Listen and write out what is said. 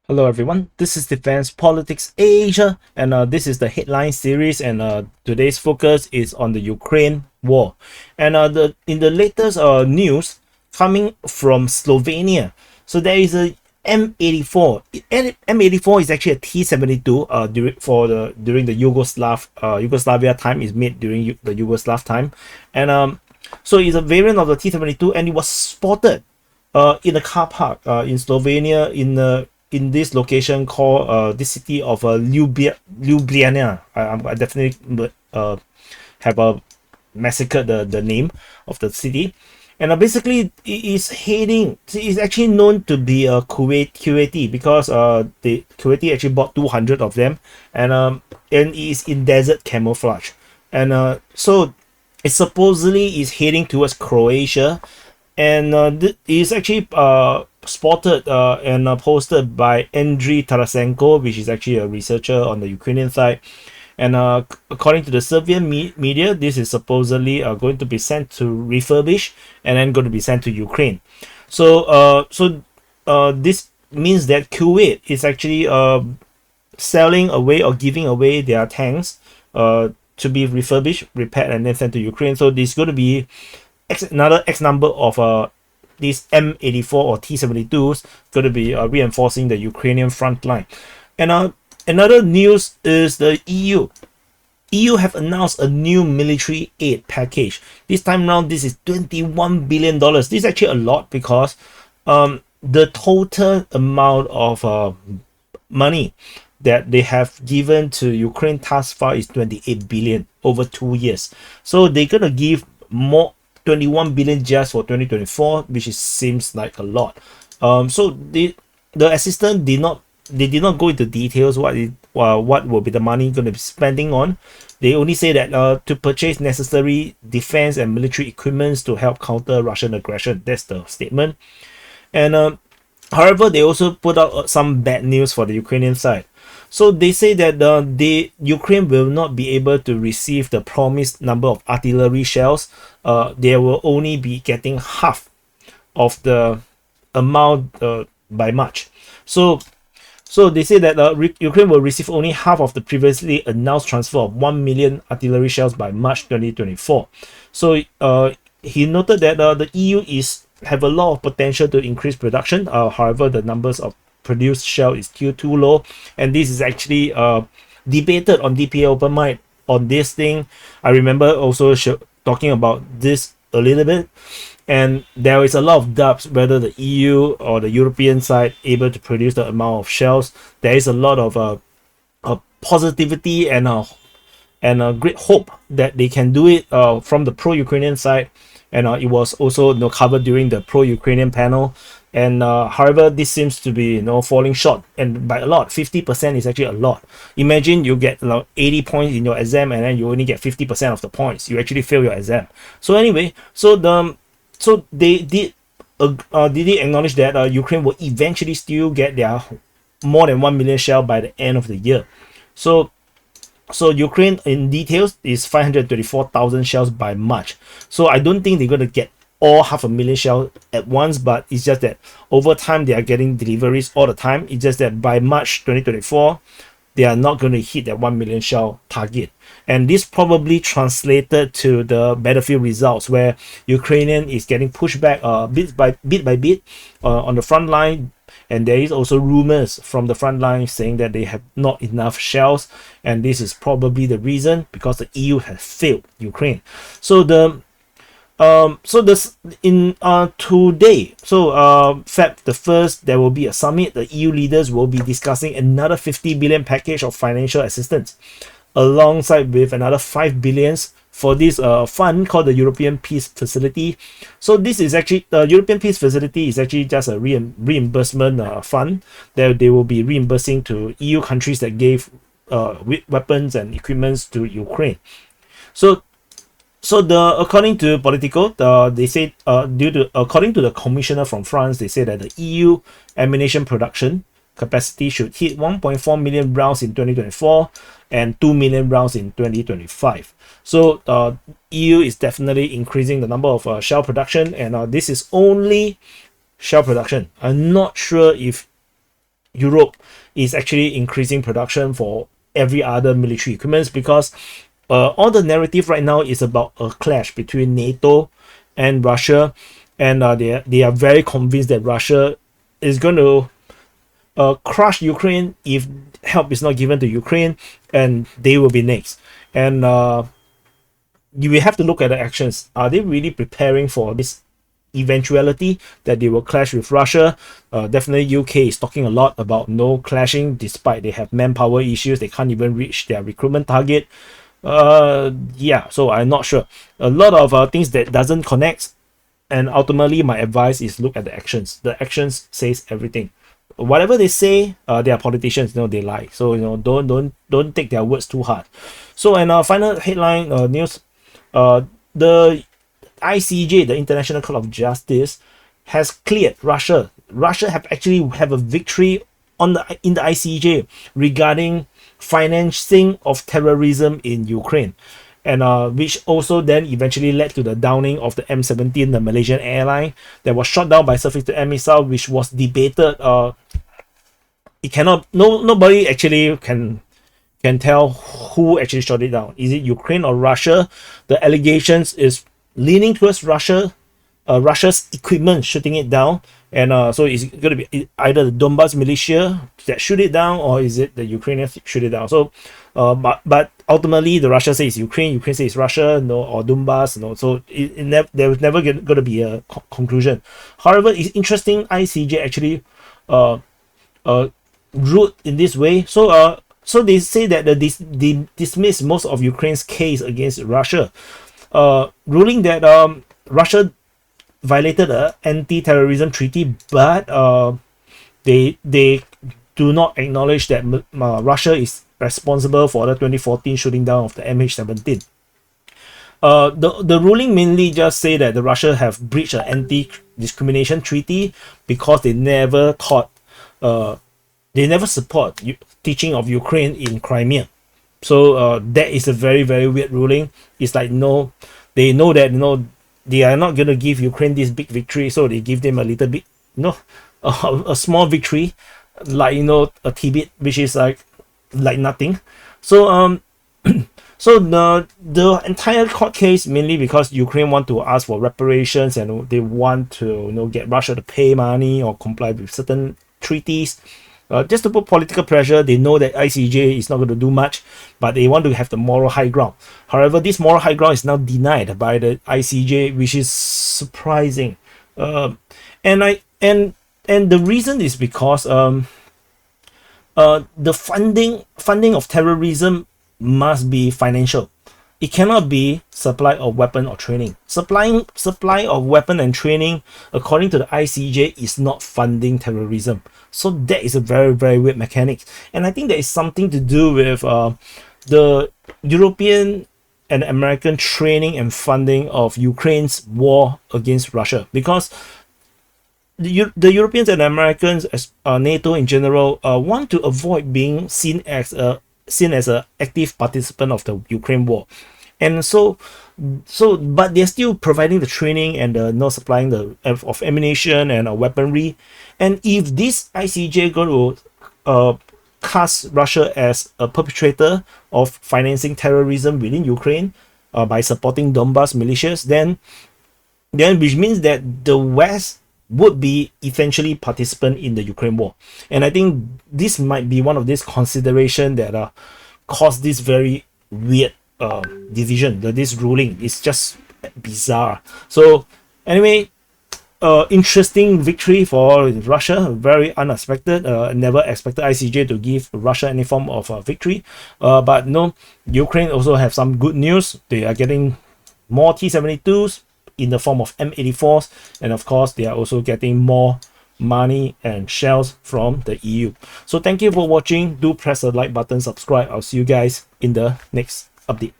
Hello everyone, this is Defense Politics Asia, and this is the headline series, and today's focus is on the Ukraine war. And in the latest news coming from Slovenia, so there is a M84. M84 is actually a T-72 during the Yugoslavia time. Is made during the Yugoslav time, and so it's a variant of the T-72, and it was spotted in a car park in Slovenia in this location called this city of Ljubljana. I definitely have massacred the name of the city. And basically it is heading, it's actually known to be a Kuwaiti because the Kuwaiti actually bought 200 of them, and it is in desert camouflage. And so it supposedly is heading towards Croatia, and it is actually spotted and posted by Andriy Tarasenko, which is actually a researcher on the Ukrainian side. And according to the Serbian media, this is supposedly going to be sent to refurbish and then going to be sent to Ukraine. So this means that Kuwait is actually selling away or giving away their tanks to be refurbished, repaired, and then sent to Ukraine. So there's going to be another X number of these M84 or T-72s going to be reinforcing the Ukrainian front line. And another news is the EU. EU have announced a new military aid package. This time around, this is $21 billion. This is actually a lot because the total amount of money that they have given to Ukraine thus far is 28 billion over 2 years. So they're going to give more 21 billion just for 2024, which seems like a lot. So the assistant did not go into details what will be the money going to be spending on. They only say that to purchase necessary defense and military equipments to help counter Russian aggression. That's the statement. And however, they also put out some bad news for the Ukrainian side. So they say that the Ukraine will not be able to receive the promised number of artillery shells. They will only be getting half of the amount by March. So they say that Ukraine will receive only half of the previously announced transfer of 1 million artillery shells by March 2024. So he noted that the EU have a lot of potential to increase production. However, the numbers of produced shell is still too low, and this is actually debated on DPA Open Mic on this thing. I remember also talking about this a little bit, and there is a lot of doubts whether the EU or the European side able to produce the amount of shells. There is a lot of positivity and a great hope that they can do it from the pro-Ukrainian side, and it was also covered during the pro-Ukrainian panel. And however, this seems to be falling short, and by a lot. 50% is actually a lot. Imagine you get 80 points in your exam, and then you only get 50% of the points. You actually fail your exam. So anyway, so they did acknowledge that Ukraine will eventually still get their more than 1 million shell by the end of the year. So Ukraine in details is 534,000 shells by March. So I don't think they're going to get all 500,000 shells at once, but it's just that over time they are getting deliveries all the time. It's just that by March 2024 they are not going to hit that 1 million shell target, and this probably translated to the battlefield results where Ukrainian is getting pushed back bit by bit on the front line. And there is also rumors from the front line saying that they have not enough shells, and this is probably the reason because the EU has failed Ukraine. So today, Feb the 1st, there will be a summit. The EU leaders will be discussing another 50 billion package of financial assistance, alongside with another 5 billions for this fund called the European Peace Facility. So this is actually the European Peace Facility is actually just a reimbursement fund that they will be reimbursing to EU countries that gave weapons and equipments to Ukraine. So according to Politico, they say according to the commissioner from France, they say that the EU ammunition production capacity should hit 1.4 million rounds in 2024 and 2 million rounds in 2025. So EU is definitely increasing the number of shell production, and this is only shell production. I'm not sure if Europe is actually increasing production for every other military equipment, because all the narrative right now is about a clash between NATO and Russia, and they are very convinced that Russia is going to crush Ukraine if help is not given to Ukraine, and they will be next. And you will have to look at the actions. Are they really preparing for this eventuality that they will clash with Russia? Definitely UK is talking a lot about no clashing, despite they have manpower issues. They can't even reach their recruitment target. Yeah, so I'm not sure. A lot of things that doesn't connect, and ultimately my advice is look at the actions. The actions says everything. Whatever they say, they are politicians, they lie. So don't take their words too hard. So, and final headline news, the ICJ, the International Court of Justice, has cleared Russia. Russia have a victory in the ICJ regarding financing of terrorism in Ukraine, and which also then eventually led to the downing of the M17, the Malaysian Airlines, that was shot down by surface-to-air missile, which was debated. It cannot, nobody actually can tell who actually shot it down. Is it Ukraine or Russia? The allegations is leaning towards Russia, Russia's equipment shooting it down, and so it's going to be either the Donbas militia that shoot it down, or is it the Ukrainians shoot it down? So, but ultimately, the Russia says Ukraine says it's Russia, or Donbas, So there was never going to be a conclusion. However, it's interesting. ICJ actually ruled in this way. So they say that they dismiss most of Ukraine's case against Russia, ruling that Russia violated the anti-terrorism treaty, but they do not acknowledge that Russia is responsible for the 2014 shooting down of the MH17. The ruling mainly just say that the Russia have breached an anti-discrimination treaty because they never support teaching of Ukraine in Crimea. So that is a very, very weird ruling. It's like, they know that they are not going to give Ukraine this big victory, so they give them a little bit, a small victory, like a tidbit, which is like nothing. So so the entire court case, mainly because Ukraine want to ask for reparations, and they want to get Russia to pay money or comply with certain treaties. Just to put political pressure. They know that ICJ is not going to do much, but they want to have the moral high ground. However, this moral high ground is now denied by the ICJ, which is surprising. And the reason is because the funding of terrorism must be financial. It cannot be supply of weapon or training. Supply of weapon and training, according to the ICJ, is not funding terrorism. So that is a very, very weird mechanic. And I think that is something to do with the European and American training and funding of Ukraine's war against Russia. Because the Europeans and Americans, as NATO in general, want to avoid being seen as an active participant of the Ukraine war. And but they're still providing the training and supplying of ammunition and weaponry. And if this ICJ going to cast Russia as a perpetrator of financing terrorism within Ukraine by supporting Donbas militias, then which means that the West would be eventually participant in the Ukraine war. And I think this might be one of these considerations that caused this very weird division. This ruling is just bizarre. So anyway, interesting victory for Russia, very unexpected. Never expected ICJ to give Russia any form of victory. But no, Ukraine also have some good news. They are getting more T-72s in the form of M84s, and of course they are also getting more money and shells from the EU. So thank you for watching. Do press the like button, subscribe. I'll see you guys in the next update.